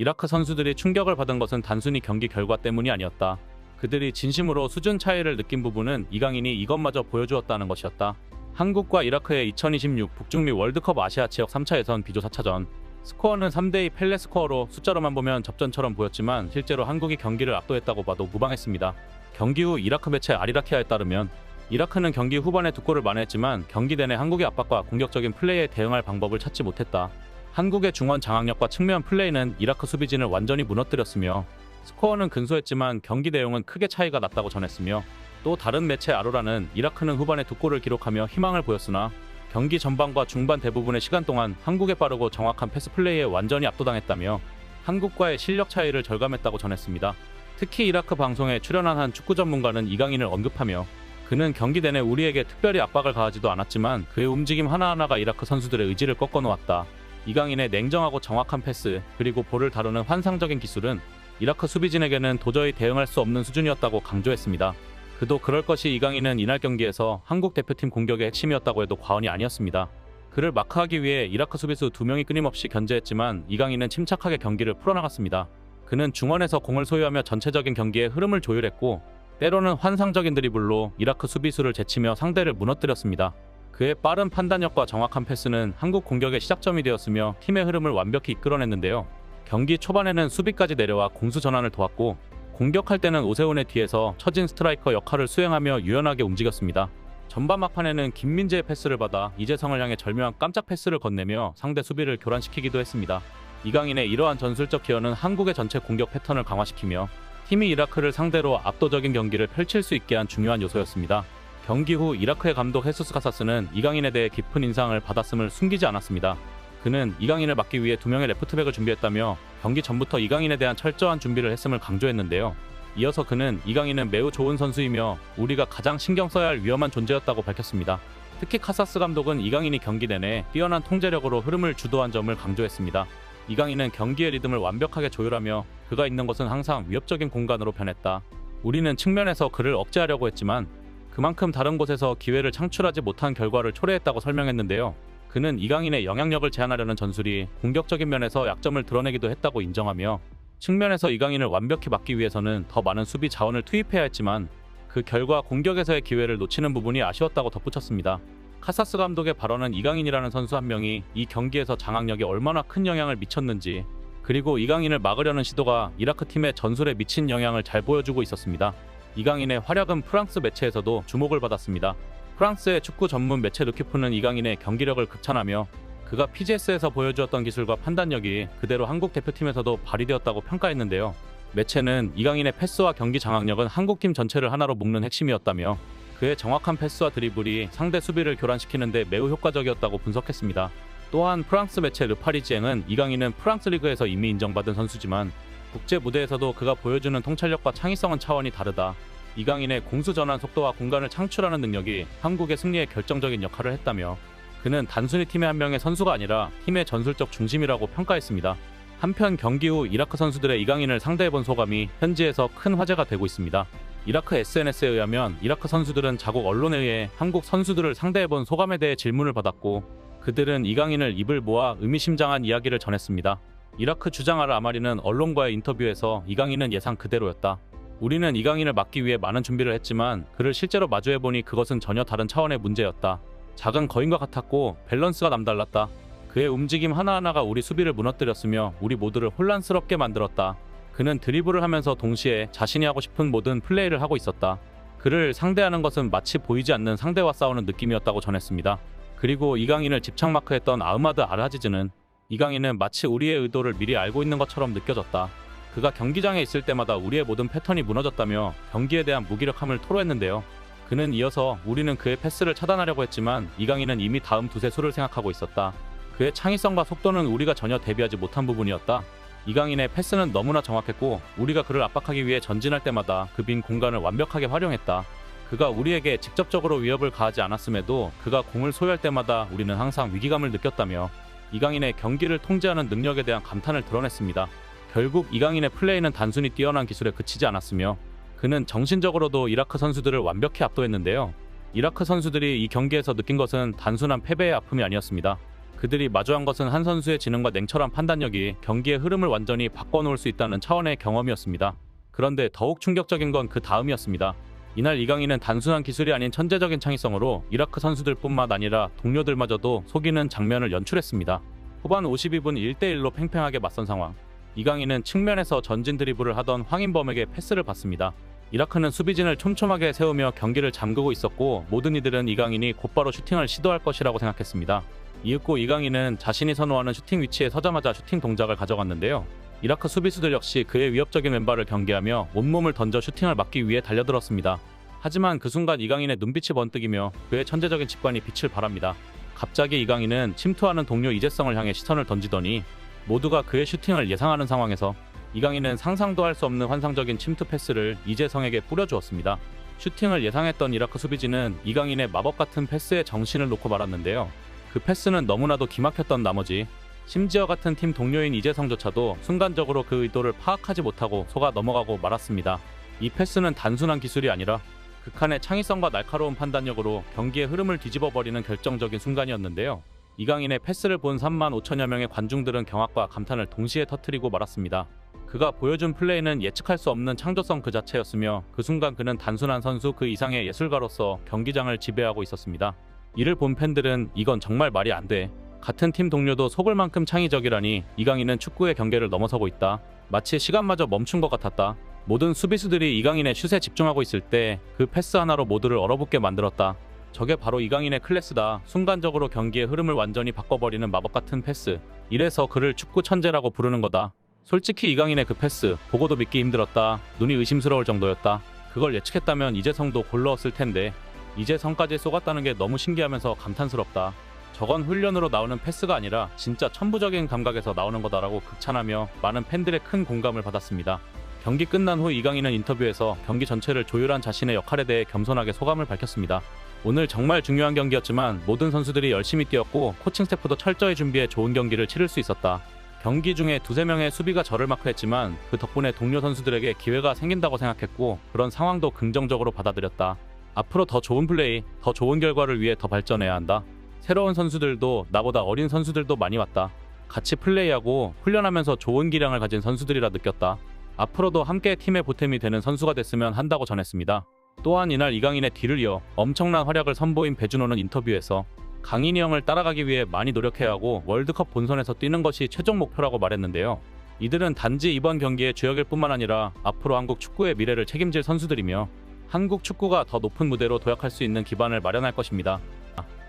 이라크 선수들이 충격을 받은 것은 단순히 경기 결과 때문이 아니었다. 그들이 진심으로 수준 차이를 느낀 부분은 이강인이 이것마저 보여주었다는 것이었다. 한국과 이라크의 2026 북중미 월드컵 아시아 지역 3차 예선 B조 4차전. 스코어는 3대2 펠레 스코어로 숫자로만 보면 접전처럼 보였지만 실제로 한국이 경기를 압도했다고 봐도 무방했습니다. 경기 후 이라크 매체 알이라키아에 따르면 이라크는 경기 후반에 2골을 만회했지만 경기 내내 한국의 압박과 공격적인 플레이에 대응할 방법을 찾지 못했다. 한국의 중원 장악력과 측면 플레이는 이라크 수비진을 완전히 무너뜨렸으며 스코어는 근소했지만 경기 내용은 크게 차이가 났다고 전했으며 또 다른 매체 아로라는 이라크는 후반에 2골을 기록하며 희망을 보였으나 경기 전반과 중반 대부분의 시간 동안 한국의 빠르고 정확한 패스 플레이에 완전히 압도당했다며 한국과의 실력 차이를 절감했다고 전했습니다. 특히 이라크 방송에 출연한 한 축구 전문가는 이강인을 언급하며 그는 경기 내내 우리에게 특별히 압박을 가하지도 않았지만 그의 움직임 하나하나가 이라크 선수들의 의지를 꺾어놓았다. 이강인의 냉정하고 정확한 패스 그리고 볼을 다루는 환상적인 기술은 이라크 수비진에게는 도저히 대응할 수 없는 수준이었다고 강조했습니다. 그도 그럴 것이 이강인은 이날 경기에서 한국 대표팀 공격의 핵심이었다고 해도 과언이 아니었습니다. 그를 마크하기 위해 이라크 수비수 2명이 끊임없이 견제했지만 이강인은 침착하게 경기를 풀어나갔습니다. 그는 중원에서 공을 소유하며 전체적인 경기의 흐름을 조율했고 때로는 환상적인 드리블로 이라크 수비수를 제치며 상대를 무너뜨렸습니다. 그의 빠른 판단력과 정확한 패스는 한국 공격의 시작점이 되었으며 팀의 흐름을 완벽히 이끌어냈는데요. 경기 초반에는 수비까지 내려와 공수 전환을 도왔고 공격할 때는 오세훈의 뒤에서 처진 스트라이커 역할을 수행하며 유연하게 움직였습니다. 전반 막판에는 김민재의 패스를 받아 이재성을 향해 절묘한 깜짝 패스를 건네며 상대 수비를 교란시키기도 했습니다. 이강인의 이러한 전술적 기여는 한국의 전체 공격 패턴을 강화시키며 팀이 이라크를 상대로 압도적인 경기를 펼칠 수 있게 한 중요한 요소였습니다. 경기 후 이라크의 감독 헤수스 카사스는 이강인에 대해 깊은 인상을 받았음을 숨기지 않았습니다. 그는 이강인을 막기 위해 2명의 레프트백을 준비했다며 경기 전부터 이강인에 대한 철저한 준비를 했음을 강조했는데요. 이어서 그는 이강인은 매우 좋은 선수이며 우리가 가장 신경 써야 할 위험한 존재였다고 밝혔습니다. 특히 카사스 감독은 이강인이 경기 내내 뛰어난 통제력으로 흐름을 주도한 점을 강조했습니다. 이강인은 경기의 리듬을 완벽하게 조율하며 그가 있는 곳은 항상 위협적인 공간으로 변했다. 우리는 측면에서 그를 억제하려고 했지만 그만큼 다른 곳에서 기회를 창출하지 못한 결과를 초래했다고 설명했는데요. 그는 이강인의 영향력을 제한하려는 전술이 공격적인 면에서 약점을 드러내기도 했다고 인정하며 측면에서 이강인을 완벽히 막기 위해서는 더 많은 수비 자원을 투입해야 했지만 그 결과 공격에서의 기회를 놓치는 부분이 아쉬웠다고 덧붙였습니다. 카사스 감독의 발언은 이강인이라는 선수 한 명이 이 경기에서 장악력이 얼마나 큰 영향을 미쳤는지 그리고 이강인을 막으려는 시도가 이라크 팀의 전술에 미친 영향을 잘 보여주고 있었습니다. 이강인의 활약은 프랑스 매체에서도 주목을 받았습니다. 프랑스의 축구 전문 매체 르키프는 이강인의 경기력을 극찬하며 그가 PGS에서 보여주었던 기술과 판단력이 그대로 한국 대표팀에서도 발휘되었다고 평가했는데요. 매체는 이강인의 패스와 경기 장악력은 한국팀 전체를 하나로 묶는 핵심이었다며 그의 정확한 패스와 드리블이 상대 수비를 교란시키는 데 매우 효과적이었다고 분석했습니다. 또한 프랑스 매체 르파리지앵은 이강인은 프랑스 리그에서 이미 인정받은 선수지만 국제 무대에서도 그가 보여주는 통찰력과 창의성은 차원이 다르다. 이강인의 공수 전환 속도와 공간을 창출하는 능력이 한국의 승리에 결정적인 역할을 했다며 그는 단순히 팀의 한 명의 선수가 아니라 팀의 전술적 중심이라고 평가했습니다. 한편 경기 후 이라크 선수들의 이강인을 상대해본 소감이 현지에서 큰 화제가 되고 있습니다. 이라크 SNS에 의하면 이라크 선수들은 자국 언론에 의해 한국 선수들을 상대해본 소감에 대해 질문을 받았고 그들은 이강인을 입을 모아 의미심장한 이야기를 전했습니다. 이라크 주장 아마리는 언론과의 인터뷰에서 이강인은 예상 그대로였다. 우리는 이강인을 막기 위해 많은 준비를 했지만 그를 실제로 마주해보니 그것은 전혀 다른 차원의 문제였다. 작은 거인과 같았고 밸런스가 남달랐다. 그의 움직임 하나하나가 우리 수비를 무너뜨렸으며 우리 모두를 혼란스럽게 만들었다. 그는 드리블을 하면서 동시에 자신이 하고 싶은 모든 플레이를 하고 있었다. 그를 상대하는 것은 마치 보이지 않는 상대와 싸우는 느낌이었다고 전했습니다. 그리고 이강인을 집착 마크했던 아흐마드 알하지즈는 이강인은 마치 우리의 의도를 미리 알고 있는 것처럼 느껴졌다. 그가 경기장에 있을 때마다 우리의 모든 패턴이 무너졌다며 경기에 대한 무기력함을 토로했는데요. 그는 이어서 우리는 그의 패스를 차단하려고 했지만 이강인은 이미 다음 두세 수를 생각하고 있었다. 그의 창의성과 속도는 우리가 전혀 대비하지 못한 부분이었다. 이강인의 패스는 너무나 정확했고 우리가 그를 압박하기 위해 전진할 때마다 그 빈 공간을 완벽하게 활용했다. 그가 우리에게 직접적으로 위협을 가하지 않았음에도 그가 공을 소유할 때마다 우리는 항상 위기감을 느꼈다며 이강인의 경기를 통제하는 능력에 대한 감탄을 드러냈습니다. 결국 이강인의 플레이는 단순히 뛰어난 기술에 그치지 않았으며 그는 정신적으로도 이라크 선수들을 완벽히 압도했는데요. 이라크 선수들이 이 경기에서 느낀 것은 단순한 패배의 아픔이 아니었습니다. 그들이 마주한 것은 한 선수의 지능과 냉철한 판단력이 경기의 흐름을 완전히 바꿔놓을 수 있다는 차원의 경험이었습니다. 그런데 더욱 충격적인 건 그 다음이었습니다. 이날 이강인은 단순한 기술이 아닌 천재적인 창의성으로 이라크 선수들뿐만 아니라 동료들마저도 속이는 장면을 연출했습니다. 후반 52분 1대1로 팽팽하게 맞선 상황. 이강인은 측면에서 전진 드리블을 하던 황인범에게 패스를 받습니다. 이라크는 수비진을 촘촘하게 세우며 경기를 잠그고 있었고 모든 이들은 이강인이 곧바로 슈팅을 시도할 것이라고 생각했습니다. 이윽고 이강인은 자신이 선호하는 슈팅 위치에 서자마자 슈팅 동작을 가져갔는데요. 이라크 수비수들 역시 그의 위협적인 왼발을 경계하며 온몸을 던져 슈팅을 막기 위해 달려들었습니다. 하지만 그 순간 이강인의 눈빛이 번뜩이며 그의 천재적인 직관이 빛을 발합니다. 갑자기 이강인은 침투하는 동료 이재성을 향해 시선을 던지더니 모두가 그의 슈팅을 예상하는 상황에서 이강인은 상상도 할 수 없는 환상적인 침투 패스를 이재성에게 뿌려주었습니다. 슈팅을 예상했던 이라크 수비진은 이강인의 마법 같은 패스에 정신을 놓고 말았는데요. 그 패스는 너무나도 기막혔던 나머지 심지어 같은 팀 동료인 이재성조차도 순간적으로 그 의도를 파악하지 못하고 속아 넘어가고 말았습니다. 이 패스는 단순한 기술이 아니라 극한의 창의성과 날카로운 판단력으로 경기의 흐름을 뒤집어버리는 결정적인 순간이었는데요. 이강인의 패스를 본 3만 5천여 명의 관중들은 경악과 감탄을 동시에 터뜨리고 말았습니다. 그가 보여준 플레이는 예측할 수 없는 창조성 그 자체였으며 그 순간 그는 단순한 선수 그 이상의 예술가로서 경기장을 지배하고 있었습니다. 이를 본 팬들은 이건 정말 말이 안 돼. 같은 팀 동료도 속을 만큼 창의적이라니 이강인은 축구의 경계를 넘어서고 있다. 마치 시간마저 멈춘 것 같았다. 모든 수비수들이 이강인의 슛에 집중하고 있을 때 그 패스 하나로 모두를 얼어붙게 만들었다. 저게 바로 이강인의 클래스다. 순간적으로 경기의 흐름을 완전히 바꿔버리는 마법 같은 패스. 이래서 그를 축구 천재라고 부르는 거다. 솔직히 이강인의 그 패스 보고도 믿기 힘들었다. 눈이 의심스러울 정도였다. 그걸 예측했다면 이재성도 골 넣었을 텐데 이재성까지 쏘갔다는 게 너무 신기하면서 감탄스럽다. 저건 훈련으로 나오는 패스가 아니라 진짜 천부적인 감각에서 나오는 거다라고 극찬하며 많은 팬들의 큰 공감을 받았습니다. 경기 끝난 후 이강인은 인터뷰에서 경기 전체를 조율한 자신의 역할에 대해 겸손하게 소감을 밝혔습니다. 오늘 정말 중요한 경기였지만 모든 선수들이 열심히 뛰었고 코칭 스태프도 철저히 준비해 좋은 경기를 치를 수 있었다. 경기 중에 두세 명의 수비가 저를 마크했지만 그 덕분에 동료 선수들에게 기회가 생긴다고 생각했고 그런 상황도 긍정적으로 받아들였다. 앞으로 더 좋은 플레이, 더 좋은 결과를 위해 더 발전해야 한다. 새로운 선수들도 나보다 어린 선수들도 많이 왔다. 같이 플레이하고 훈련하면서 좋은 기량을 가진 선수들이라 느꼈다. 앞으로도 함께 팀의 보탬이 되는 선수가 됐으면 한다고 전했습니다. 또한 이날 이강인의 뒤를 이어 엄청난 활약을 선보인 배준호는 인터뷰에서 강인이 형을 따라가기 위해 많이 노력해야 하고 월드컵 본선에서 뛰는 것이 최종 목표라고 말했는데요. 이들은 단지 이번 경기의 주역일 뿐만 아니라 앞으로 한국 축구의 미래를 책임질 선수들이며 한국 축구가 더 높은 무대로 도약할 수 있는 기반을 마련할 것입니다.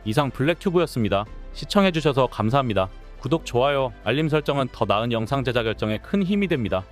이상 블랙튜브였습니다. 시청해주셔서 감사합니다. 구독, 좋아요, 알림 설정은 더 나은 영상 제작 결정에 큰 힘이 됩니다.